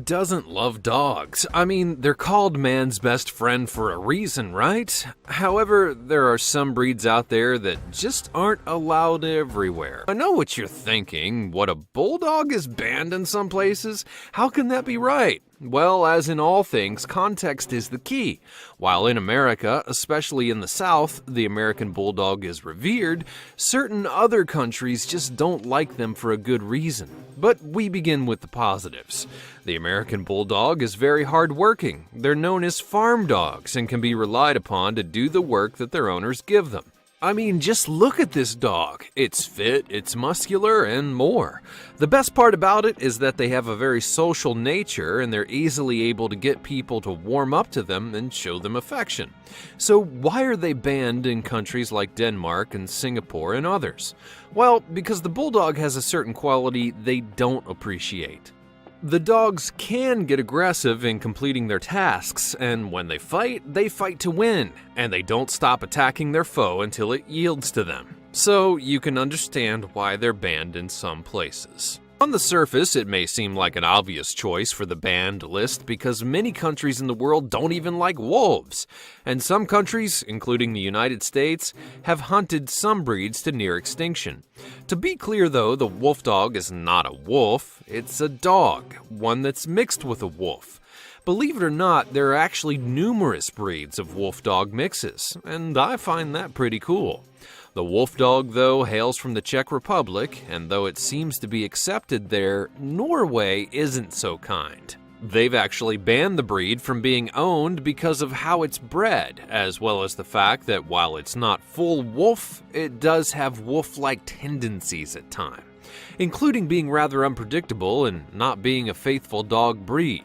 doesn't love dogs? I mean, they're called man's best friend for a reason, right? However, there are some breeds out there that just aren't allowed everywhere. I know what you're thinking. What, a bulldog is banned in some places? How can that be right? Well, as in all things, context is the key. While in America, especially in the South, the American Bulldog is revered, certain other countries just don't like them for a good reason. But we begin with the positives. The American Bulldog is very hardworking. They're known as farm dogs and can be relied upon to do the work that their owners give them. I mean, just look at this dog. It's fit, it's muscular, and more. The best part about it is that they have a very social nature and they're easily able to get people to warm up to them and show them affection. So why are they banned in countries like Denmark and Singapore and others? Well, because the Bulldog has a certain quality they don't appreciate. The dogs can get aggressive in completing their tasks, and when they fight to win, and they don't stop attacking their foe until it yields to them. So you can understand why they're banned in some places. On the surface, it may seem like an obvious choice for the banned list because many countries in the world don't even like wolves. And some countries, including the United States, have hunted some breeds to near extinction. To be clear though, the wolf dog is not a wolf, it's a dog, one that's mixed with a wolf. Believe it or not, there are actually numerous breeds of wolf dog mixes, and I find that pretty cool. The wolf dog, though, hails from the Czech Republic, and though it seems to be accepted there, Norway isn't so kind. They've actually banned the breed from being owned because of how it's bred, as well as the fact that while it's not full wolf, it does have wolf-like tendencies at times, including being rather unpredictable and not being a faithful dog breed.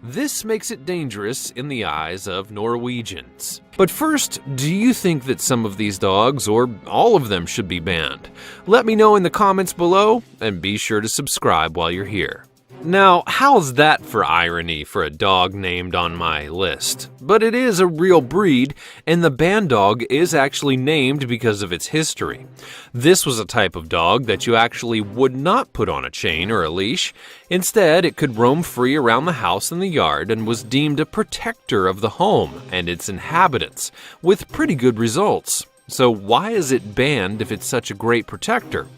This makes it dangerous in the eyes of Norwegians. But first, do you think that some of these dogs, or all of them, should be banned? Let me know in the comments below, and be sure to subscribe while you're here. Now, how's that for irony for a dog named on my list? But it is a real breed, and the banned dog is actually named because of its history. This was a type of dog that you actually would not put on a chain or a leash. Instead, it could roam free around the house and the yard and was deemed a protector of the home and its inhabitants, with pretty good results. So why is it banned if it's such a great protector?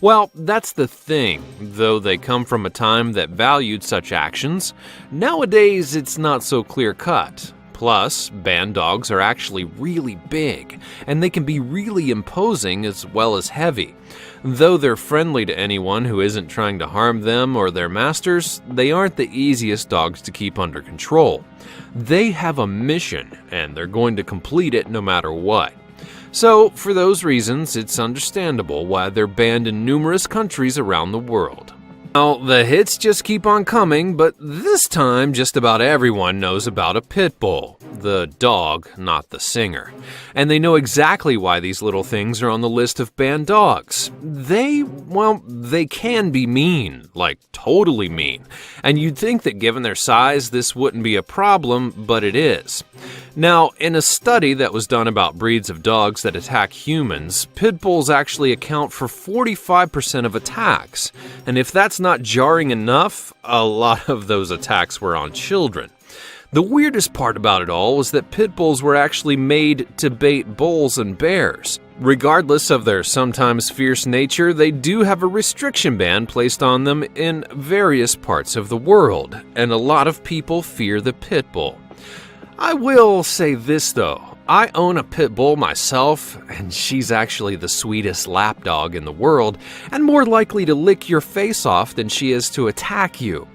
Well, that's the thing. Though they come from a time that valued such actions, nowadays it's not so clear-cut. Plus, banned dogs are actually really big, and they can be really imposing as well as heavy. Though they're friendly to anyone who isn't trying to harm them or their masters, they aren't the easiest dogs to keep under control. They have a mission, and they're going to complete it no matter what. So, for those reasons, it's understandable why they're banned in numerous countries around the world. Now, the hits just keep on coming, but this time just about everyone knows about a pit bull. The dog, not the singer. And they know exactly why these little things are on the list of banned dogs. They can be mean, like totally mean. And you'd think that given their size, this wouldn't be a problem, but it is. Now, in a study that was done about breeds of dogs that attack humans, pit bulls actually account for 45% of attacks. And if that's not jarring enough, a lot of those attacks were on children. The weirdest part about it all was that pit bulls were actually made to bait bulls and bears. Regardless of their sometimes fierce nature, they do have a restriction ban placed on them in various parts of the world, and a lot of people fear the pit bull. I will say this though, I own a pit bull myself, and she's actually the sweetest lapdog in the world, and more likely to lick your face off than she is to attack you.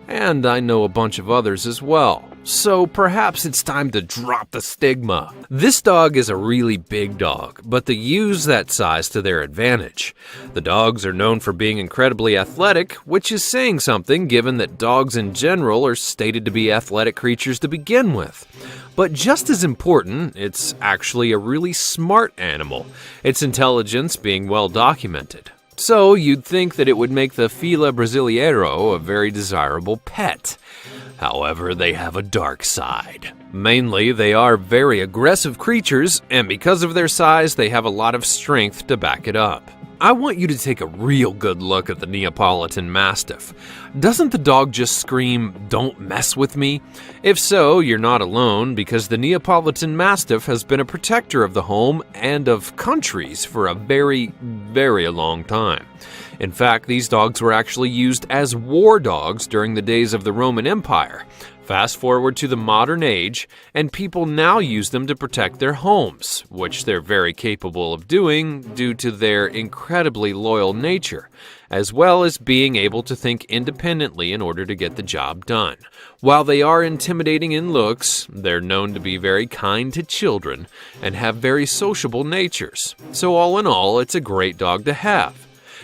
And I know a bunch of others as well. So perhaps it's time to drop the stigma. This dog is a really big dog, but they use that size to their advantage. The dogs are known for being incredibly athletic, which is saying something given that dogs in general are stated to be athletic creatures to begin with. But just as important, it's actually a really smart animal, its intelligence being well documented. So you'd think that it would make the Fila Brasileiro a very desirable pet. However, they have a dark side. Mainly, they are very aggressive creatures, and because of their size, they have a lot of strength to back it up. I want you to take a real good look at the Neapolitan Mastiff. Doesn't the dog just scream, "Don't mess with me"? If so, you're not alone, because the Neapolitan Mastiff has been a protector of the home and of countries for a very, very long time. In fact, these dogs were actually used as war dogs during the days of the Roman Empire. Fast forward to the modern age, and people now use them to protect their homes, which they're very capable of doing due to their incredibly loyal nature, as well as being able to think independently in order to get the job done. While they are intimidating in looks, they're known to be very kind to children and have very sociable natures. So all in all, it's a great dog to have.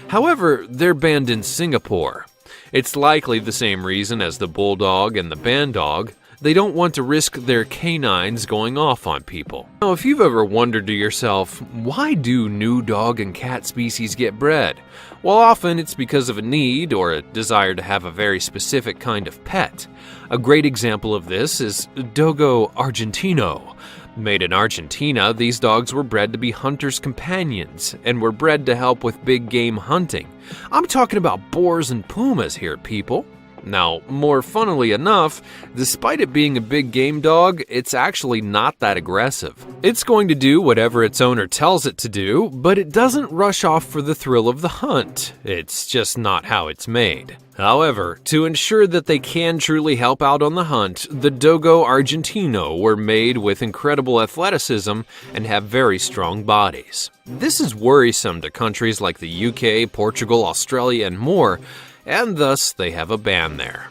However, they're banned in Singapore. It's likely the same reason as the bulldog and the bandog. They don't want to risk their canines going off on people. Now, if you've ever wondered to yourself, why do new dog and cat species get bred? Well, often it's because of a need or a desire to have a very specific kind of pet. A great example of this is Dogo Argentino. Made in Argentina, these dogs were bred to be hunters' companions and were bred to help with big game hunting. I'm talking about boars and pumas here, people. Now, more funnily enough, despite it being a big game dog, it's actually not that aggressive. It's going to do whatever its owner tells it to do, but it doesn't rush off for the thrill of the hunt. It's just not how it's made. However, to ensure that they can truly help out on the hunt, the Dogo Argentino were made with incredible athleticism and have very strong bodies. This is worrisome to countries like the UK, Portugal, Australia, and more, and thus they have a ban there.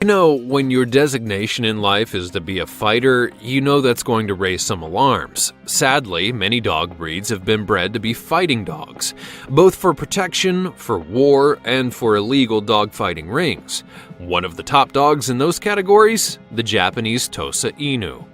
You know, when your designation in life is to be a fighter, you know that's going to raise some alarms. Sadly, many dog breeds have been bred to be fighting dogs, both for protection, for war, and for illegal dogfighting rings. One of the top dogs in those categories, the Japanese Tosa Inu.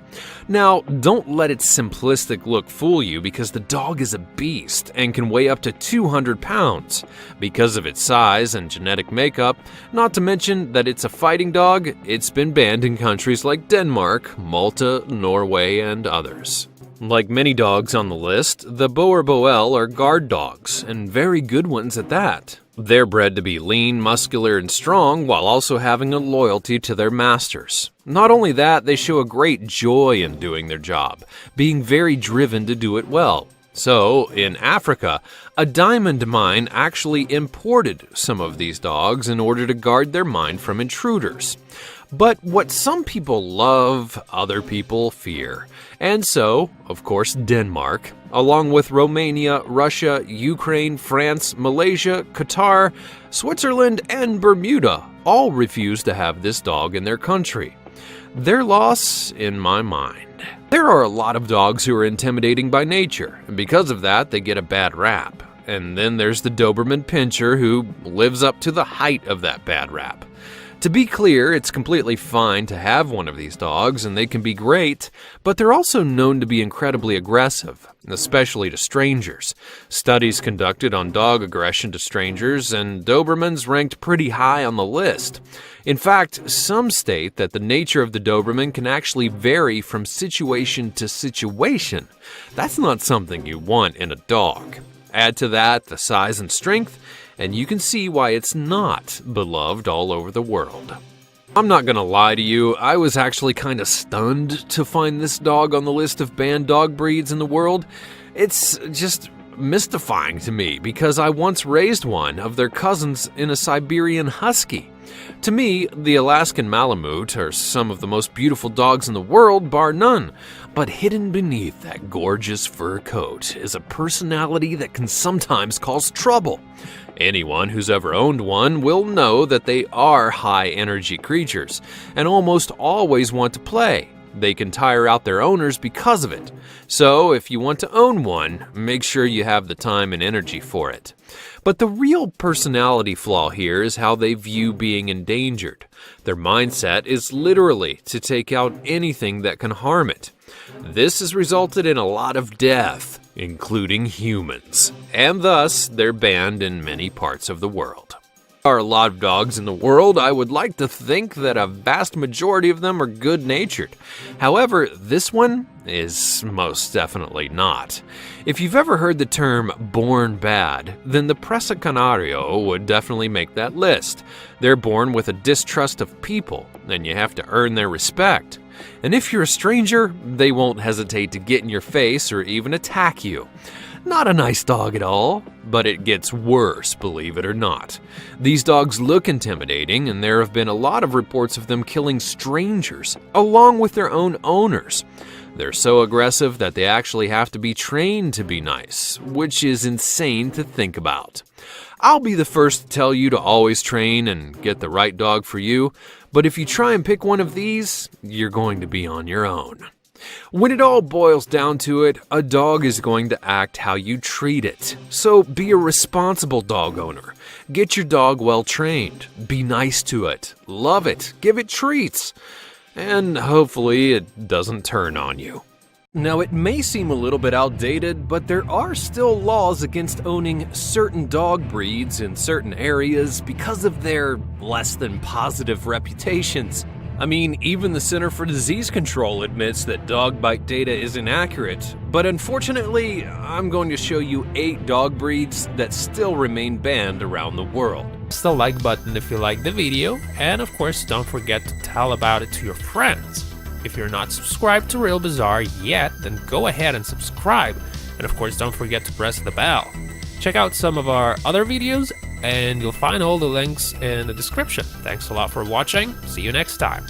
Now, don't let its simplistic look fool you, because the dog is a beast and can weigh up to 200 pounds. Because of its size and genetic makeup, not to mention that it's a fighting dog, it's been banned in countries like Denmark, Malta, Norway, and others. Like many dogs on the list, the Boer Boel are guard dogs, and very good ones at that. They're bred to be lean, muscular, and strong while also having a loyalty to their masters. Not only that, they show a great joy in doing their job, being very driven to do it well. So, in Africa, a diamond mine actually imported some of these dogs in order to guard their mine from intruders. But what some people love, other people fear. And so, of course, Denmark, along with Romania, Russia, Ukraine, France, Malaysia, Qatar, Switzerland, and Bermuda all refuse to have this dog in their country. Their loss, in my mind. There are a lot of dogs who are intimidating by nature, and because of that, they get a bad rap. And then there's the Doberman Pinscher, who lives up to the height of that bad rap. To be clear, it's completely fine to have one of these dogs, and they can be great, but they're also known to be incredibly aggressive, especially to strangers. Studies conducted on dog aggression to strangers, and Dobermans ranked pretty high on the list. In fact, some state that the nature of the Doberman can actually vary from situation to situation. That's not something you want in a dog. Add to that the size and strength, and you can see why it's not beloved all over the world. I'm not gonna lie to you, I was actually kinda stunned to find this dog on the list of banned dog breeds in the world. It's just mystifying to me, because I once raised one of their cousins in a Siberian Husky. To me, the Alaskan Malamute are some of the most beautiful dogs in the world, bar none. But hidden beneath that gorgeous fur coat is a personality that can sometimes cause trouble. Anyone who's ever owned one will know that they are high-energy creatures and almost always want to play. They can tire out their owners because of it. So if you want to own one, make sure you have the time and energy for it. But the real personality flaw here is how they view being endangered. Their mindset is literally to take out anything that can harm it. This has resulted in a lot of death, including humans, and thus they're banned in many parts of the world. There are a lot of dogs in the world. I would like to think that a vast majority of them are good-natured. However, this one is most definitely not. If you've ever heard the term born bad, then the Presa Canario would definitely make that list. They're born with a distrust of people, and you have to earn their respect. And if you're a stranger, they won't hesitate to get in your face or even attack you. Not a nice dog at all, but it gets worse, believe it or not. These dogs look intimidating, and there have been a lot of reports of them killing strangers, along with their own owners. They're so aggressive that they actually have to be trained to be nice, which is insane to think about. I'll be the first to tell you to always train and get the right dog for you, but if you try and pick one of these, you're going to be on your own. When it all boils down to it, a dog is going to act how you treat it. So be a responsible dog owner. Get your dog well trained. Be nice to it. Love it. Give it treats. And hopefully it doesn't turn on you. Now, it may seem a little bit outdated, but there are still laws against owning certain dog breeds in certain areas because of their less than positive reputations. I mean, even the Center for Disease Control admits that dog bite data is inaccurate, but unfortunately, I'm going to show you 8 dog breeds that still remain banned around the world. Press the like button if you like the video, and of course don't forget to tell about it to your friends. If you're not subscribed to Real Bizarre yet, then go ahead and subscribe, and of course don't forget to press the bell. Check out some of our other videos, and you'll find all the links in the description. Thanks a lot for watching. See you next time.